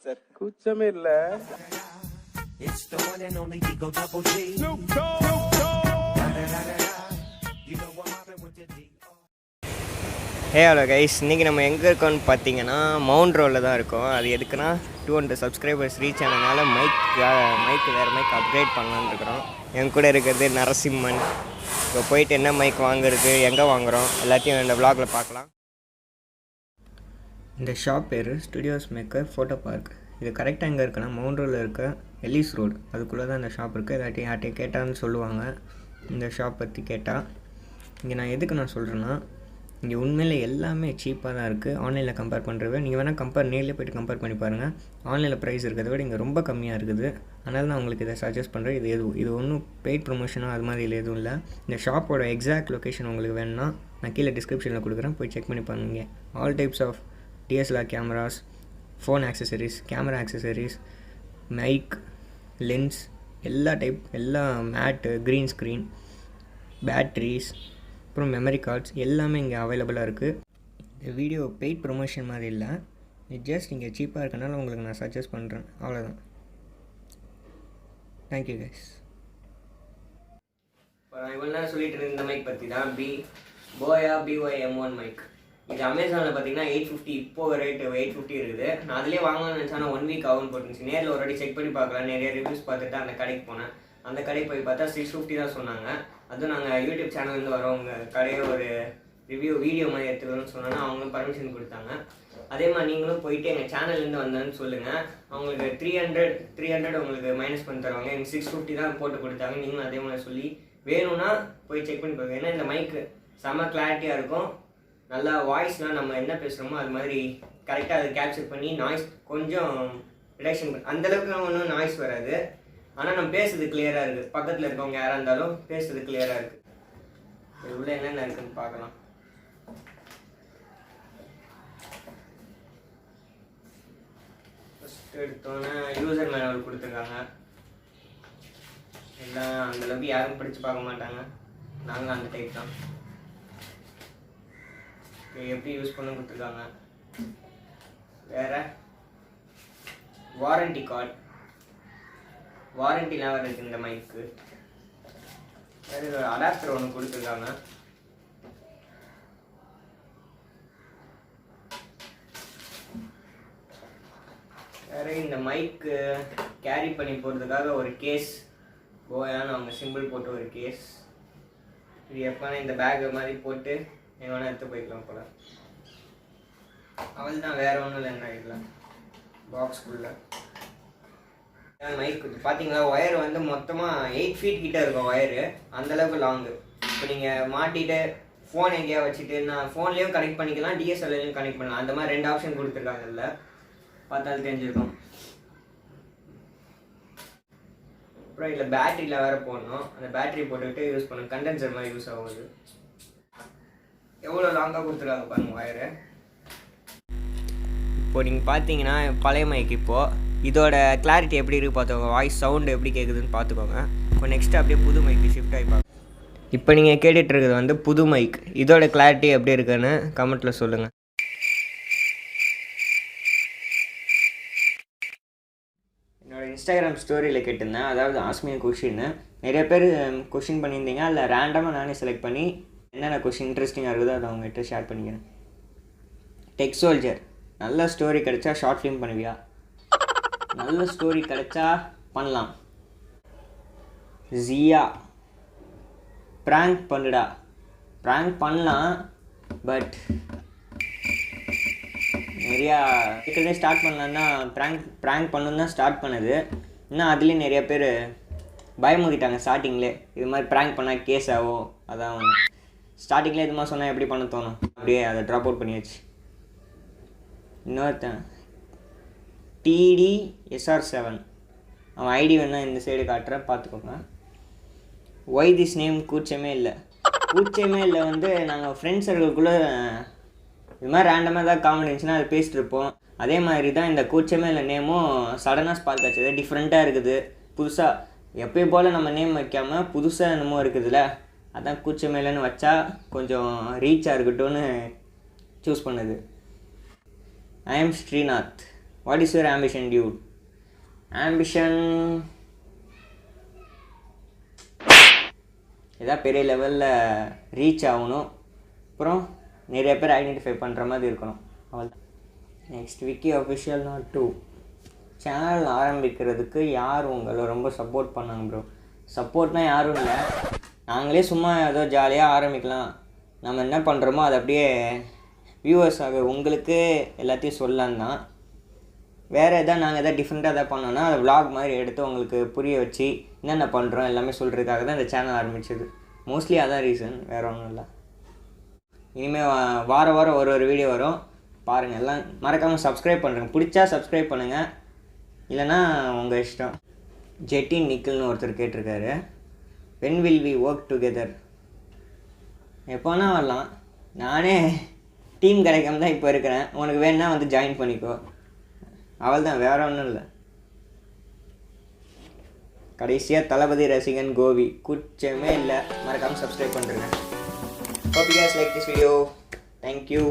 Sir கூச்சமே இல்ல. Hello guys, இன்றைக்கி நம்ம எங்கே இருக்கோம்னு பார்த்தீங்கன்னா மவுண்ட் ரோடில் தான் இருக்கோம். அது எதுக்குன்னா 200 சப்ஸ்கிரைபர்ஸ் ரீச் ஆனதுனால வேறு மைக் அப்கிரேட் பண்ணலான்னு இருக்கிறோம். என் கூட இருக்கிறது நரசிம்மன். இப்போ போயிட்டு என்ன மைக் வாங்குறது, எங்கே வாங்குகிறோம் எல்லாத்தையும் இந்த vlogல பார்க்கலாம். இந்த ஷாப் பேர் ஸ்டுடியோஸ் மேக்கர் ஃபோட்டோ பார்க். இது கரெக்டாக எங்கே இருக்குன்னா மவுண்ட் ரோடில் இருக்க எலிஸ் ரோடு, அதுக்குள்ளே தான் இந்த ஷாப் இருக்குது. எல்லாத்தையும் யார்ட்டையும் கேட்டான்னு சொல்லுவாங்க இந்த ஷாப் பற்றி கேட்டால். இங்கே நான் எதுக்கு நான் சொல்கிறேன்னா, இங்கே உண்மையில் எல்லாமே சீப்பாக தான் இருக்குது. ஆன்லைனில் கம்பேர் பண்ணுறத நீங்கள் வேணால் நேரில் போய்ட்டு கம்பேர் பண்ணி பாருங்கள். ஆன்லைனில் ப்ரைஸ் இருக்கிறத விட இங்கே ரொம்ப கம்மியாக இருக்குது. அதனால நான் உங்களுக்கு இதை சஜஸ்ட் பண்ணுறேன். இது ஒன்றும் பெய்ட் ப்ரொமோஷனோ அது மாதிரி இல்லை, எதுவும் இல்லை. இந்த ஷாப்போட எக்ஸாக்ட் லொக்கேஷன் உங்களுக்கு வேணும்னா நான் கீழே டிஸ்கிரிப்ஷனில் கொடுக்குறேன், போய் செக் பண்ணி பாருங்க. All types of DSLR cameras, phone accessories, camera accessories, mic, lens, எல்லா மேட்டு, க்ரீன் ஸ்க்ரீன், பேட்ரிஸ், அப்புறம் மெமரி கார்ட்ஸ் எல்லாமே இங்கே அவைலபிளாக இருக்குது. இந்த வீடியோ பெய்ட் ப்ரொமோஷன் மாதிரி இல்லை, ஜஸ்ட் இங்கே சீப்பாக இருக்கனால உங்களுக்கு நான் சஜஸ்ட் பண்ணுறேன், அவ்வளோதான். Thank you guys. இப்போ நான் இவ்வளோ நேரம் சொல்லிட்டு இருந்த இந்த மைக் பற்றி தான் போயா BY-M1 மைக். இது அமேசானில் பார்த்தீங்கன்னா 850, இப்போ ரேட்டு 850 இருக்குது. நான் அதிலே வாங்கலாம்னு நினச்சா 1 வீக் ஆகும்னு போட்டுருந்துச்சு. நேரில் ஒரு வாட்டி செக் பண்ணி பார்க்கலாம், நிறைய ரிவ்யூஸ் பார்த்துட்டு அந்த கடைக்கு போனேன். அந்த கடைக்கு போய் பார்த்தா 650 தான் சொன்னாங்க. அதுவும் நாங்கள் யூடியூப் சேனல்லேருந்து வரவங்க கடையை ஒரு வீடியோ மாதிரி எடுத்துக்கணும்னு சொன்னோன்னா அவங்களும் பர்மிஷன் கொடுத்தாங்க. அதே மாதிரி நீங்களும் போயிட்டு எங்கள் சேனல்லேருந்து வந்தேன்னு சொல்லுங்கள். அவங்களுக்கு 300 உங்களுக்கு மைனஸ் பண்ணி தருவாங்க. எனக்கு 650 தான் போட்டு கொடுத்தாங்க. நீங்களும் அதே மாதிரி சொல்லி வேணும்னா போய் செக் பண்ணி பாருங்க. ஏன்னா இந்த மைக்கு செம்ம கிளாரிட்டியாக இருக்கும். நல்லா வாய்ஸ்லாம் நம்ம என்ன பேசுகிறோமோ அது மாதிரி கரெக்டாக அதை கேப்சர் பண்ணி நாய்ஸ் கொஞ்சம் ரிடக்ஷன் அந்தளவுக்கு ஒன்றும் நாய்ஸ் வராது. ஆனால் நம்ம பேசுறது கிளியராக இருக்குது. பக்கத்தில் இருக்கவங்க யாராக இருந்தாலும் பேசுறது கிளியராக இருக்குது. இது உள்ள என்னென்ன இருக்குன்னு பார்க்கலாம். ஃபஸ்ட்டு எடுத்தோன்னே யூசர் மேனுவல் கொடுத்துருக்காங்க. எல்லாம் அந்தளவுக்கு யாரும் படித்து பார்க்க மாட்டாங்க. நாங்கள் அந்த டைப் தான். எப்படி யூஸ் பண்ண கொடுத்துருக்காங்க. வேறு வாரண்டி கார்டு, வாரண்டிலாம் வேறு இருக்குது இந்த மைக்கு. வேறு ஒரு அடாப்டர் ஒன்று கொடுத்துருக்காங்க. வேறு இந்த மைக்கு கேரி பண்ணி போகிறதுக்காக ஒரு கேஸ், போயான்னு அவங்க சிம்பிள் போட்டு ஒரு கேஸ். இது எப்போனா இந்த பேக்கு மாதிரி போட்டு எங்கே வேணால் எடுத்து போய்க்கலாம் போல. அவள் தான், வேறு ஒன்றும் இல்லை. என்ன இல்லை பாக்ஸ்குள்ளே மைக் பார்த்தீங்களா, ஒயர் வந்து மொத்தமாக 8 feet கிட்டே இருக்கும் ஒயரு, அந்தளவுக்கு லாங்கு. இப்போ நீங்கள் மாட்டிட்டு ஃபோன் எங்கேயா வச்சுட்டு நான் ஃபோன்லேயும் கனெக்ட் பண்ணிக்கலாம், DSLRலையும் கனெக்ட் பண்ணலாம். அந்த மாதிரி 2 ஆப்ஷன் கொடுத்துருக்காங்க. இல்லை பார்த்தாலும் தெரிஞ்சிருக்கும். அப்புறம் இதில் பேட்டரியில் வேறு போடணும். அந்த பேட்டரி போட்டுக்கிட்டு யூஸ் பண்ணணும். கண்டென்சர் மாதிரி யூஸ் ஆகுது. எவ்வளோ லாங்காக கொடுத்துருக்காங்க பாருங்கள் ஒயரு. இப்போது நீங்கள் பார்த்தீங்கன்னா பழைய மைக் இப்போது இதோட கிளாரிட்டி எப்படி இருக்குது பார்த்துக்கோங்க. வாய்ஸ் சவுண்டு எப்படி கேட்குதுன்னு பார்த்துக்கோங்க. இப்போ நெக்ஸ்ட்டு அப்படியே புது மைக்கு ஷிஃப்ட் ஆகி பார்க்க. இப்போ நீங்கள் கேட்டுட்ருக்கிறது வந்து புது மைக். இதோட கிளாரிட்டி எப்படி இருக்குன்னு கமெண்ட்டில் சொல்லுங்கள். என்னோடய இன்ஸ்டாகிராம் ஸ்டோரியில் கேட்டிருந்தேன், அதாவது ஆஸ்மியா கொஷின்னு. நிறைய பேர் கொஷின் பண்ணியிருந்தீங்க. அதில் ரேண்டமாக நானே செலக்ட் பண்ணி என்னென்ன கொஷின் இன்ட்ரெஸ்டிங்காக இருக்குதோ அதை அவங்ககிட்ட ஷேர் பண்ணிக்கிறேன். டெக் சோல்ஜர், நல்ல ஸ்டோரி கிடச்சா ஷார்ட் ஃபிலிம் பண்ணுவியா? நல்ல ஸ்டோரி கிடச்சா பண்ணலாம். ஜியா, ப்ராங்க் பண்ணுடா. ப்ராங்க் பண்ணலாம், பட் நிறையா ஏற்கனவே ஸ்டார்ட் பண்ணலான்னா ப்ராங்க் பண்ணணும் தான் ஸ்டார்ட் பண்ணுது. இன்னும் அதுலேயும் நிறைய பேர் பயமுறுத்திட்டாங்க ஸ்டார்டிங்லே. இது மாதிரி ப்ராங்க் பண்ணால் கேஸ் ஆகும். அதான் ஸ்டார்டிங்கில் இது மாதிரி சொன்னால் எப்படி பண்ண தோணும், அப்படியே அதை ட்ராப் அவுட் பண்ணியாச்சு. இன்னொருத்தன் TDSR7, அவன் ஐடி வேணால் இந்த சைடு காட்டுறேன், பார்த்துக்கோங்க. ஒய் திஸ் நேம் கூச்சமே இல்லை வந்து நாங்கள் ஃப்ரெண்ட்ஸ் சர்க்கிள்குள்ளே இது மாதிரி ரேண்டமாக தான் காமெடி இருந்துச்சுன்னா அதை பேசிட்டு இருப்போம். அதே மாதிரி தான் இந்த கூச்சமே இல்லை நேமும் சடனாக ஸ்பார்க் ஆச்சு. டிஃப்ரெண்ட்டாக இருக்குது, புதுசாக. எப்பயும் போல் நம்ம நேம் வைக்காமல் புதுசாக என்னமோ இருக்குதுல்ல, அதான் கூச்சமேலன்னு வச்சா கொஞ்சம் ரீச்சாக இருக்கட்டும்னு சூஸ் பண்ணுது. I am Srinath. What is your ambition Dude? Ambition ஏதாவது பெரிய லெவலில் ரீச் ஆகணும், அப்புறம் நிறைய பேர் ஐடென்டிஃபை பண்ணுற மாதிரி இருக்கணும், அவ்வளோதான். Next Vicky official not 2 channel ஆரம்பிக்கிறதுக்கு யார் உங்களை ரொம்ப சப்போர்ட் பண்ணாங்க ப்ரோ? சப்போர்ட்னால் யாரும் இல்லை, நாங்களே சும்மா ஏதோ ஜாலியாக ஆரம்பிக்கலாம், நம்ம என்ன பண்ணுறோமோ அதை அப்படியே வியூவர்ஸ் உங்களுக்கு எல்லாத்தையும் சொல்லலாம் தான். வேறு எதாவது நாங்கள் எதாவது டிஃப்ரெண்ட்டாக எதாவது பண்ணோன்னா அதை vlog மாதிரி எடுத்து உங்களுக்கு புரிய வச்சு என்னென்ன பண்ணுறோம் எல்லாமே சொல்கிறதுக்காக தான் இந்த சேனல் ஆரம்பித்தது. மோஸ்ட்லி அதான் ரீசன், வேறு ஒன்றும் இல்லை. இனிமேல் வாரம் ஒரு வீடியோ வரும் பாருங்கள். எல்லாம் மறக்காமல் சப்ஸ்கிரைப் பண்ணுறேங்க, பிடிச்சா சப்ஸ்கிரைப் பண்ணுங்கள், இல்லைனா உங்கள் இஷ்டம். ஜெட்டின் நிக்கில்னு ஒருத்தர் கேட்டிருக்காரு, when will we work together? எப்போனா வரலாம், நானே டீம் கிடைக்காம தான் இப்போ இருக்கிறேன், உனக்கு வேணுன்னா வந்து ஜாயின் பண்ணிக்கோ, அவள் தான், வேறு ஒன்றும் இல்லை. கடைசியாக தளபதி ரசிகன் கோவி, குச்சமே இல்லை, மறக்காமல் சப்ஸ்கிரைப் பண்ணுறேங்க. Hope you guys like this video. Thank you.